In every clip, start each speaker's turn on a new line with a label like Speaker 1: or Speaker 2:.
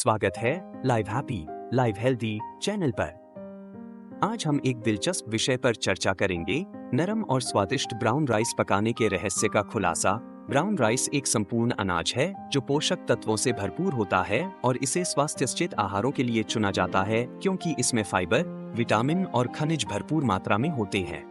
Speaker 1: स्वागत है live happy live healthy channel पर। आज हम एक दिलचस्प विषय पर चर्चा करेंगे, नरम और स्वादिष्ट ब्राउन राइस पकाने के रहस्य का खुलासा। ब्राउन राइस एक संपूर्ण अनाज है जो पोषक तत्वों से भरपूर होता है और इसे स्वास्थ्यस्थित आहारों के लिए चुना जाता है क्योंकि इसमें फाइबर, विटामिन और खनिज भरपूर मात्रा में होते हैं।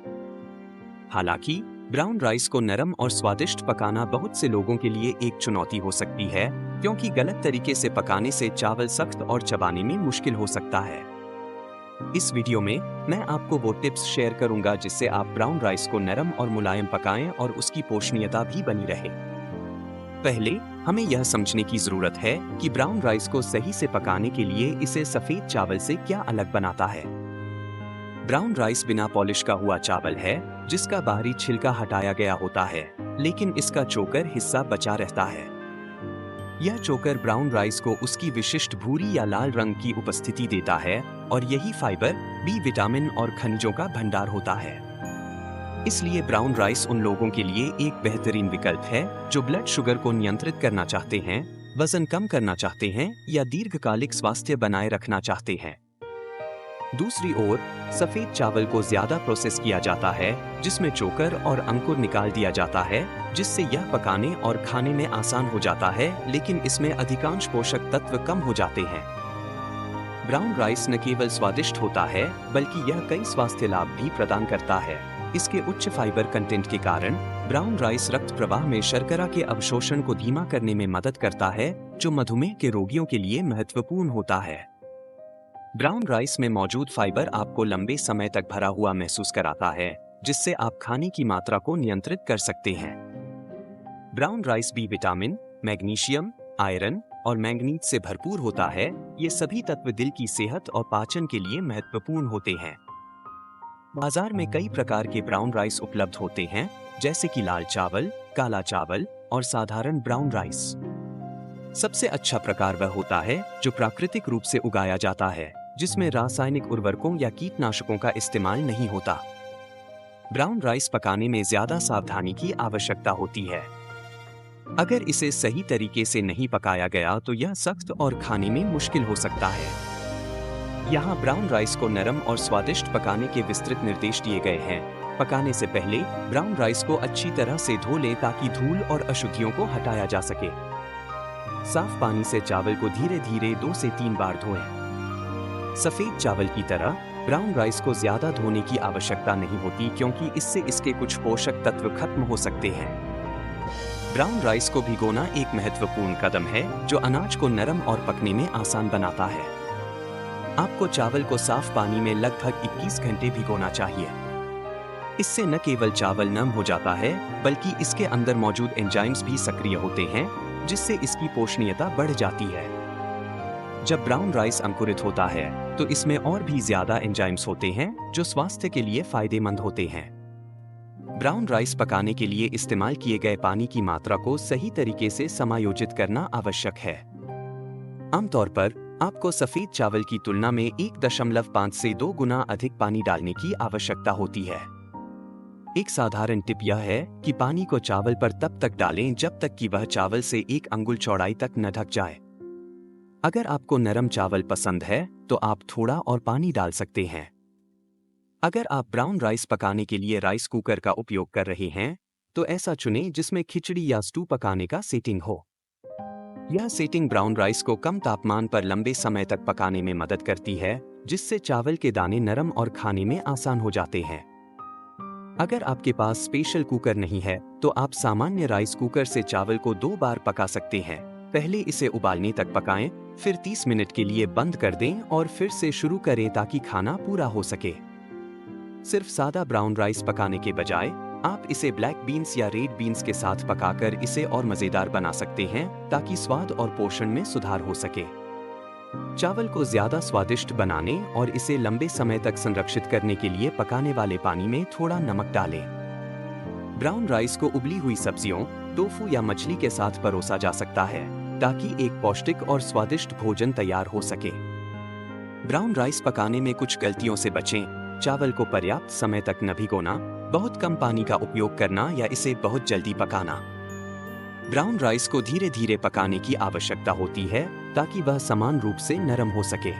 Speaker 1: हालांकि ब्राउन राइस को नरम और स्वादिष्ट पकाना बहुत से लोगों के लिए एक चुनौती हो सकती है क्योंकि गलत तरीके से पकाने से चावल सख्त और चबाने में मुश्किल हो सकता है। इस वीडियो में मैं आपको वो टिप्स शेयर करूंगा जिससे आप ब्राउन राइस को नरम और मुलायम पकाएं और उसकी पोषणीयता भी बनी रहे। पहले हमें यह समझने की जरूरत है कि ब्राउन राइस को सही से पकाने के लिए इसे सफेद चावल से क्या अलग बनाता है। ब्राउन राइस बिना पॉलिश का हुआ चावल है जिसका बाहरी छिलका हटाया गया होता है, लेकिन इसका चोकर हिस्सा बचा रहता है। यह चोकर ब्राउन राइस को उसकी विशिष्ट भूरी या लाल रंग की उपस्थिति देता है और यही फाइबर, बी विटामिन और खनिजों का भंडार होता है। इसलिए ब्राउन राइस उन लोगों के लिए एक बेहतरीन विकल्प है जो ब्लड शुगर को नियंत्रित करना चाहते हैं, वजन कम करना चाहते हैं या दीर्घकालिक स्वास्थ्य बनाए रखना चाहते हैं। दूसरी ओर सफेद चावल को ज्यादा प्रोसेस किया जाता है जिसमें चोकर और अंकुर निकाल दिया जाता है, जिससे यह पकाने और खाने में आसान हो जाता है, लेकिन इसमें अधिकांश पोषक तत्व कम हो जाते हैं। ब्राउन राइस न केवल स्वादिष्ट होता है बल्कि यह कई स्वास्थ्य लाभ भी प्रदान करता है। इसके उच्च फाइबर कंटेंट के कारण ब्राउन राइस रक्त प्रवाह में शर्करा के अवशोषण को धीमा करने में मदद करता है, जो मधुमेह के रोगियों के लिए महत्वपूर्ण होता है। ब्राउन राइस में मौजूद फाइबर आपको लंबे समय तक भरा हुआ महसूस कराता है, जिससे आप खाने की मात्रा को नियंत्रित कर सकते हैं। Brown rice B vitamin, magnesium, iron और मैंगनीज से भरपूर होता है। ये सभी तत्व दिल की सेहत और पाचन के लिए महत्वपूर्ण होते हैं। बाजार में कई प्रकार के ब्राउन राइस उपलब्ध होते हैं, जैसे कि लाल चावल, काला चावल और साधारण ब्राउन राइस। सबसे अच्छा प्रकार वह होता है जो प्राकृतिक रूप से उगाया जाता है, जिसमें रासायनिक उर्वरकों या कीटनाशकों का इस्तेमाल नहीं होता। ब्राउन राइस पकाने में ज्यादा सावधानी की आवश्यकता होती है। अगर इसे सही तरीके से नहीं पकाया गया तो यह सख्त और खाने में मुश्किल हो सकता है। यहाँ ब्राउन राइस को नरम और स्वादिष्ट पकाने के विस्तृत निर्देश दिए गए हैं। पकाने से पहले ब्राउन राइस को अच्छी तरह से धो लें ताकि धूल और अशुद्धियों को हटाया जा सके। साफ पानी से चावल को धीरे धीरे 2 से 3 बार धोएं। सफेद चावल की तरह ब्राउन राइस को ज्यादा धोने की आवश्यकता नहीं होती क्योंकि इससे इसके कुछ पोषक तत्व खत्म हो सकते हैं। ब्राउन राइस को भिगोना एक महत्वपूर्ण कदम है जो अनाज को नरम और पकने में आसान बनाता है। आपको चावल को साफ पानी में लगभग 21 घंटे भिगोना चाहिए। इससे न केवल चावल नम हो जाता है बल्कि इसके अंदर मौजूद एंजाइम्स भी सक्रिय होते हैं, जिससे इसकी पोषणीयता बढ़ जाती है। जब ब्राउन राइस अंकुरित होता है तो इसमें और भी ज्यादा एंजाइम्स होते हैं जो स्वास्थ्य के लिए फायदेमंद होते हैं। ब्राउन राइस पकाने के लिए इस्तेमाल किए गए पानी की मात्रा को सही तरीके से समायोजित करना आवश्यक है। आमतौर पर आपको सफेद चावल की तुलना में 1.5 से 2 गुना अधिक पानी डालने की आवश्यकता होती है। एक साधारण टिप यह है कि पानी को चावल पर तब तक डालें जब तक कि वह चावल से 1 अंगुल चौड़ाई तक न ढक जाए। अगर आपको नरम चावल पसंद है तो आप थोड़ा और पानी डाल सकते हैं। अगर आप ब्राउन राइस पकाने के लिए राइस कुकर का उपयोग कर रहे हैं तो ऐसा चुनें जिसमें खिचड़ी या स्टू पकाने का सेटिंग हो। यह सेटिंग ब्राउन राइस को कम तापमान पर लंबे समय तक पकाने में मदद करती है, जिससे चावल के दाने नरम और खाने में आसान हो जाते हैं। अगर आपके पास स्पेशल कुकर नहीं है तो आप सामान्य राइस कुकर से चावल को 2 बार पका सकते हैं। पहले इसे उबालने तक पकाएं, फिर 30 मिनट के लिए बंद कर दें और फिर से शुरू करें ताकि खाना पूरा हो सके। सिर्फ सादा ब्राउन राइस पकाने के बजाय आप इसे ब्लैक बीन्स या रेड बीन्स के साथ पकाकर इसे और मजेदार बना सकते हैं ताकि स्वाद और पोषण में सुधार हो सके। चावल को ज्यादा स्वादिष्ट बनाने और इसे लंबे समय तक संरक्षित करने के लिए पकाने वाले पानी में थोड़ा नमक डालें। ब्राउन राइस को उबली हुई सब्जियों, टोफू या मछली के साथ परोसा जा सकता है ताकि एक पौष्टिक और स्वादिष्ट भोजन तैयार हो सके। ब्राउन राइस पकाने में कुछ गलतियों से बचें। चावल को पर्याप्त समय तक न भिगोना, बहुत कम पानी का उपयोग करना या इसे बहुत जल्दी पकाना। ब्राउन राइस को धीरे धीरे पकाने की आवश्यकता होती है ताकि वह समान रूप से नरम हो सके।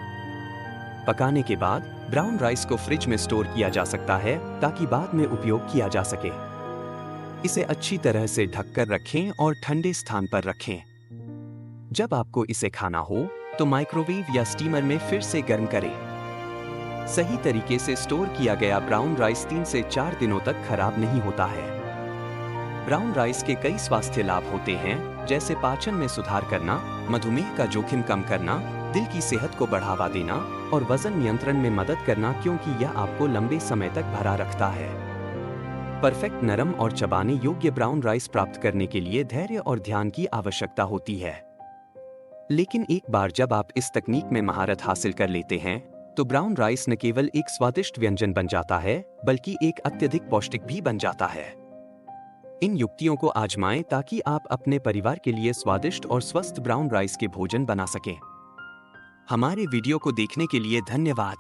Speaker 1: पकाने के बाद ब्राउन राइस को फ्रिज में स्टोर किया जा सकता है ताकि बाद में उपयोग किया जा सके। इसे अच्छी तरह से ढककर रखें और ठंडे स्थान पर रखें। जब आपको इसे खाना हो तो माइक्रोवेव या स्टीमर में फिर से गर्म करें। सही तरीके से स्टोर किया गया ब्राउन राइस 3 से 4 दिनों तक खराब नहीं होता है। ब्राउन राइस के कई स्वास्थ्य लाभ होते हैं, जैसे पाचन में सुधार करना, मधुमेह का जोखिम कम करना, दिल की सेहत को बढ़ावा देना और वजन नियंत्रण में मदद करना, क्योंकि यह आपको लंबे समय तक भरा रखता है। परफेक्ट नरम और चबाने योग्य ब्राउन राइस प्राप्त करने के लिए धैर्य और ध्यान की आवश्यकता होती है। लेकिन एक बार जब आप इस तकनीक में महारत हासिल कर लेते हैं, तो ब्राउन राइस न केवल एक स्वादिष्ट व्यंजन बन जाता है, बल्कि एक अत्यधिक पौष्टिक भी बन जाता है। इन युक्तियों को आजमाएं ताकि आप अपने परिवार के लिए स्वादिष्ट और स्वस्थ ब्राउन राइस के भोजन बना सकें। हमारे वीडियो को देखने के लिए धन्यवाद।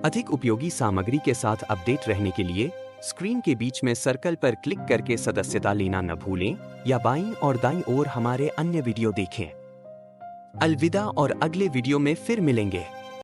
Speaker 1: अधिक उपयोगी सामग्री के साथ अपडेट रहने के लिए स्क्रीन के बीच में सर्कल पर क्लिक करके सदस्यता लेना न भूलें या बाईं और दाईं ओर हमारे अन्य वीडियो देखें। अलविदा और अगले वीडियो में फिर मिलेंगे।